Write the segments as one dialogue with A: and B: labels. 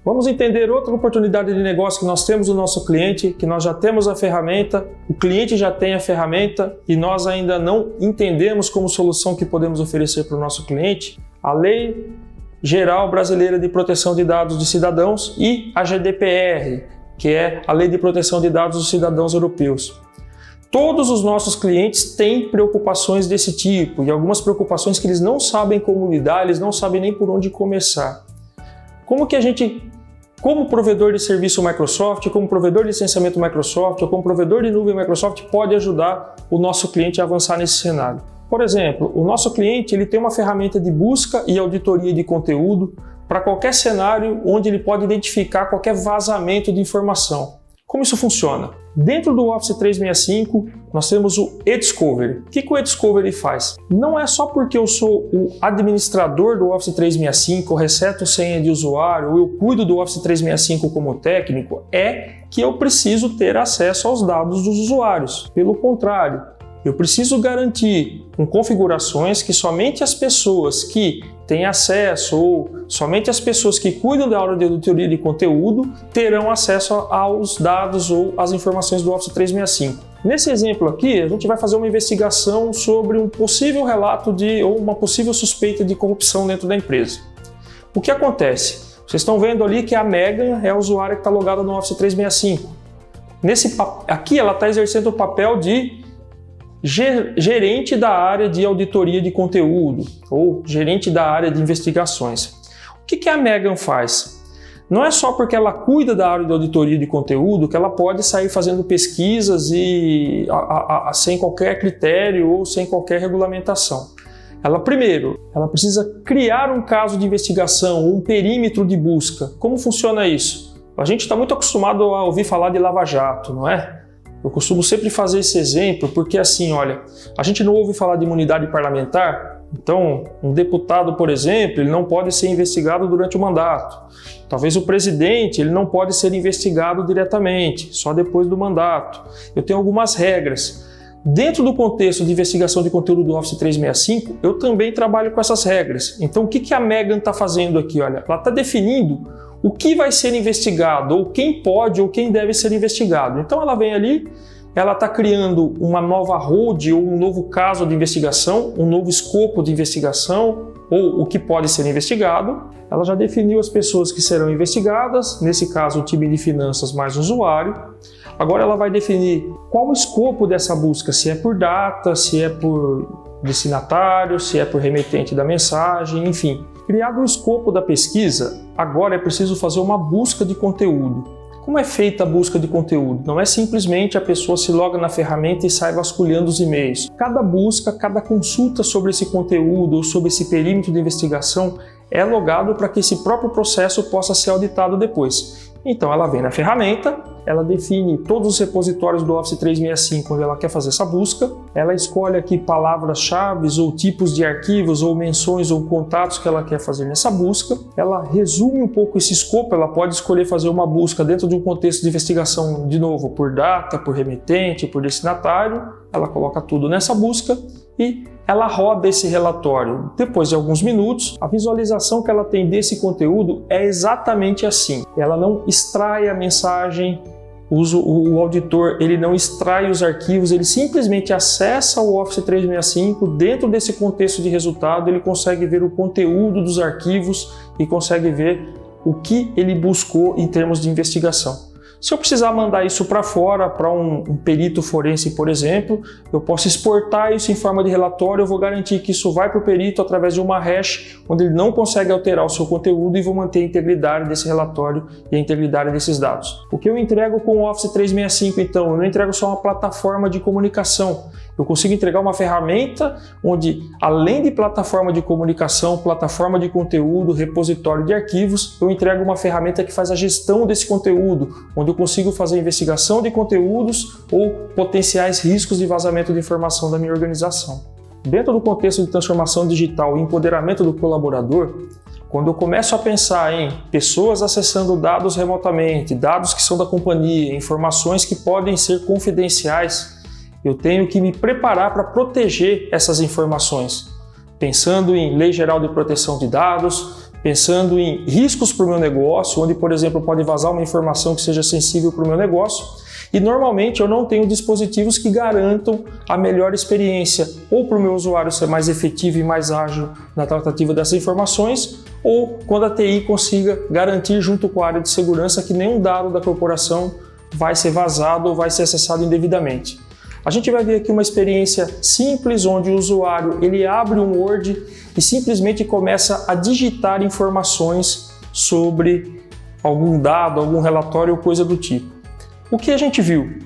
A: Vamos entender outra oportunidade de negócio que nós temos no nosso cliente, que nós já temos a ferramenta, o cliente já tem a ferramenta e nós ainda não entendemos como solução que podemos oferecer para o nosso cliente. A Lei Geral Brasileira de Proteção de Dados de Cidadãos e a GDPR, que é a Lei de Proteção de Dados dos Cidadãos Europeus. Todos os nossos clientes têm preocupações desse tipo e algumas preocupações que eles não sabem como lidar, eles não sabem nem por onde começar. Como que a gente, como provedor de serviço Microsoft, como provedor de licenciamento Microsoft ou como provedor de nuvem Microsoft pode ajudar o nosso cliente a avançar nesse cenário? Por exemplo, o nosso cliente ele tem uma ferramenta de busca e auditoria de conteúdo para qualquer cenário onde ele pode identificar qualquer vazamento de informação. Como isso funciona? Dentro do Office 365, nós temos o eDiscovery. O que o eDiscovery faz? Não é só porque eu sou o administrador do Office 365, eu reseto senha de usuário, ou eu cuido do Office 365 como técnico, é que eu preciso ter acesso aos dados dos usuários. Pelo contrário, eu preciso garantir com configurações que somente as pessoas que têm acesso ou somente as pessoas que cuidam da área de auditoria de conteúdo terão acesso aos dados ou às informações do Office 365. Nesse exemplo aqui, a gente vai fazer uma investigação sobre um possível relato ou uma possível suspeita de corrupção dentro da empresa. O que acontece? Vocês estão vendo ali que a Megan é a usuária que está logada no Office 365. Aqui ela está exercendo o papel de gerente da área de auditoria de conteúdo ou gerente da área de investigações. O que a Megan faz? Não é só porque ela cuida da área de auditoria de conteúdo que ela pode sair fazendo pesquisas sem qualquer critério ou sem qualquer regulamentação. Ela precisa criar um caso de investigação ou um perímetro de busca. Como funciona isso? A gente está muito acostumado a ouvir falar de Lava Jato, não é? Eu costumo sempre fazer esse exemplo porque assim, olha, a gente não ouve falar de imunidade parlamentar, então um deputado, por exemplo, ele não pode ser investigado durante o mandato. Talvez o presidente, ele não pode ser investigado diretamente, só depois do mandato. Eu tenho algumas regras. Dentro do contexto de investigação de conteúdo do Office 365, eu também trabalho com essas regras. Então o que a Megan está fazendo aqui? Olha, ela está definindo o que vai ser investigado, ou quem pode ou quem deve ser investigado. Então ela vem ali, ela está criando uma nova road ou um novo caso de investigação, um novo escopo de investigação, ou o que pode ser investigado. Ela já definiu as pessoas que serão investigadas, nesse caso o time de finanças mais o usuário. Agora ela vai definir qual o escopo dessa busca, se é por data, se é por destinatário, se é por remetente da mensagem, enfim. Criado o escopo da pesquisa, agora é preciso fazer uma busca de conteúdo. Como é feita a busca de conteúdo? Não é simplesmente a pessoa se loga na ferramenta e sai vasculhando os e-mails. Cada busca, cada consulta sobre esse conteúdo ou sobre esse perímetro de investigação é logado para que esse próprio processo possa ser auditado depois. Então ela vem na ferramenta, ela define todos os repositórios do Office 365 onde ela quer fazer essa busca, ela escolhe aqui palavras-chave ou tipos de arquivos ou menções ou contatos que ela quer fazer nessa busca, ela resume um pouco esse escopo, ela pode escolher fazer uma busca dentro de um contexto de investigação, de novo, por data, por remetente, por destinatário, ela coloca tudo nessa busca e ela roda esse relatório. Depois de alguns minutos, a visualização que ela tem desse conteúdo é exatamente assim. Ela não extrai a mensagem, o auditor ele não extrai os arquivos, ele simplesmente acessa o Office 365, dentro desse contexto de resultado ele consegue ver o conteúdo dos arquivos e consegue ver o que ele buscou em termos de investigação. Se eu precisar mandar isso para fora, para um perito forense, por exemplo, eu posso exportar isso em forma de relatório, eu vou garantir que isso vai para o perito através de uma hash, onde ele não consegue alterar o seu conteúdo e vou manter a integridade desse relatório e a integridade desses dados. O que eu entrego com o Office 365, então? Eu não entrego só uma plataforma de comunicação. Eu consigo entregar uma ferramenta onde, além de plataforma de comunicação, plataforma de conteúdo, repositório de arquivos, eu entrego uma ferramenta que faz a gestão desse conteúdo, onde eu consigo fazer investigação de conteúdos ou potenciais riscos de vazamento de informação da minha organização. Dentro do contexto de transformação digital e empoderamento do colaborador, quando eu começo a pensar em pessoas acessando dados remotamente, dados que são da companhia, informações que podem ser confidenciais, eu tenho que me preparar para proteger essas informações, pensando em Lei Geral de Proteção de Dados, pensando em riscos para o meu negócio, onde, por exemplo, pode vazar uma informação que seja sensível para o meu negócio. E normalmente eu não tenho dispositivos que garantam a melhor experiência, ou para o meu usuário ser mais efetivo e mais ágil na tratativa dessas informações, ou quando a TI consiga garantir junto com a área de segurança que nenhum dado da corporação vai ser vazado ou vai ser acessado indevidamente. A gente vai ver aqui uma experiência simples, onde o usuário ele abre um Word e simplesmente começa a digitar informações sobre algum dado, algum relatório ou coisa do tipo. O que a gente viu?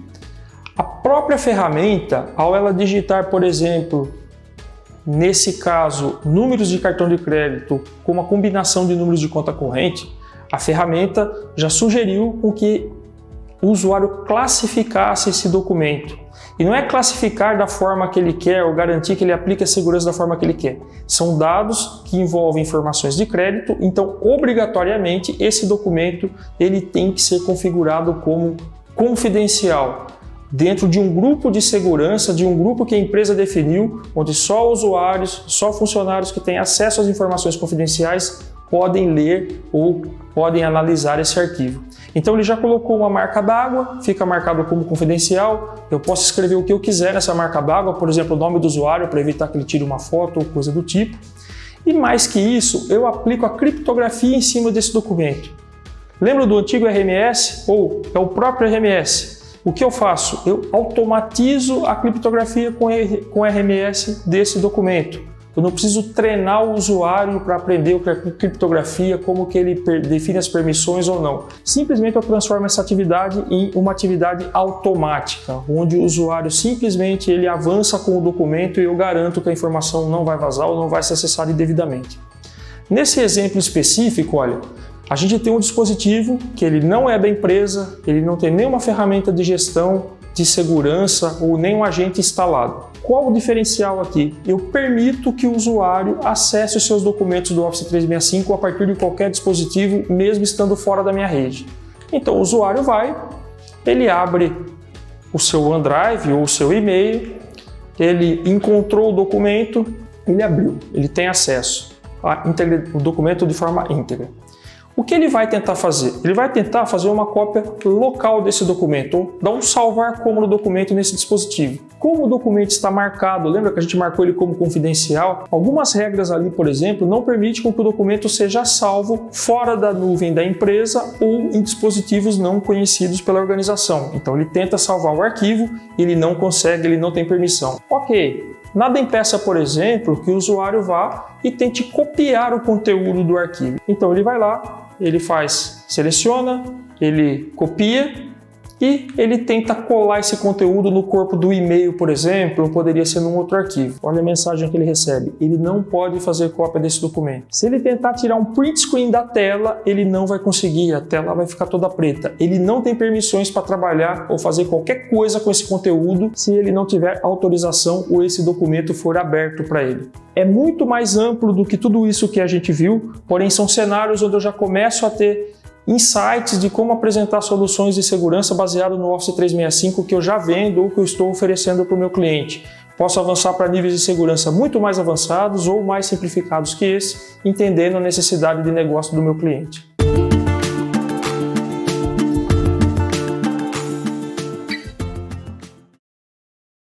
A: A própria ferramenta, ao ela digitar, por exemplo, nesse caso, números de cartão de crédito com uma combinação de números de conta corrente, a ferramenta já sugeriu com que o usuário classificasse esse documento. E não é classificar da forma que ele quer ou garantir que ele aplique a segurança da forma que ele quer. São dados que envolvem informações de crédito, então obrigatoriamente esse documento ele tem que ser configurado como confidencial, dentro de um grupo de segurança, de um grupo que a empresa definiu, onde só usuários, só funcionários que têm acesso às informações confidenciais podem ler ou podem analisar esse arquivo. Então ele já colocou uma marca d'água, fica marcado como confidencial, eu posso escrever o que eu quiser nessa marca d'água, por exemplo, o nome do usuário para evitar que ele tire uma foto ou coisa do tipo. E mais que isso, eu aplico a criptografia em cima desse documento. Lembra do antigo RMS? Ou é o próprio RMS? O que eu faço? Eu automatizo a criptografia com RMS desse documento. Eu não preciso treinar o usuário para aprender o que é criptografia, como que ele define as permissões ou não. Simplesmente eu transformo essa atividade em uma atividade automática, onde o usuário simplesmente ele avança com o documento e eu garanto que a informação não vai vazar ou não vai ser acessada indevidamente. Nesse exemplo específico, olha, a gente tem um dispositivo que ele não é da empresa, ele não tem nenhuma ferramenta de gestão, de segurança ou nenhum agente instalado. Qual o diferencial aqui? Eu permito que o usuário acesse os seus documentos do Office 365 a partir de qualquer dispositivo, mesmo estando fora da minha rede. Então o usuário vai, ele abre o seu OneDrive ou o seu e-mail, ele encontrou o documento, ele abriu, ele tem acesso ao documento de forma íntegra. O que ele vai tentar fazer? Ele vai tentar fazer uma cópia local desse documento, ou dar um salvar como no documento nesse dispositivo. Como o documento está marcado, lembra que a gente marcou ele como confidencial? Algumas regras ali, por exemplo, não permitem que o documento seja salvo fora da nuvem da empresa ou em dispositivos não conhecidos pela organização. Então ele tenta salvar o arquivo, ele não consegue, ele não tem permissão. Ok. Nada impeça, por exemplo, que o usuário vá e tente copiar o conteúdo do arquivo. Então ele vai lá, ele seleciona, ele copia e ele tenta colar esse conteúdo no corpo do e-mail, por exemplo, ou poderia ser num outro arquivo. Olha a mensagem que ele recebe. Ele não pode fazer cópia desse documento. Se ele tentar tirar um print screen da tela, ele não vai conseguir, a tela vai ficar toda preta. Ele não tem permissões para trabalhar ou fazer qualquer coisa com esse conteúdo se ele não tiver autorização ou esse documento for aberto para ele. É muito mais amplo do que tudo isso que a gente viu, porém são cenários onde eu já começo a ter insights de como apresentar soluções de segurança baseado no Office 365 que eu já vendo ou que eu estou oferecendo para o meu cliente. Posso avançar para níveis de segurança muito mais avançados ou mais simplificados que esse, entendendo a necessidade de negócio do meu cliente.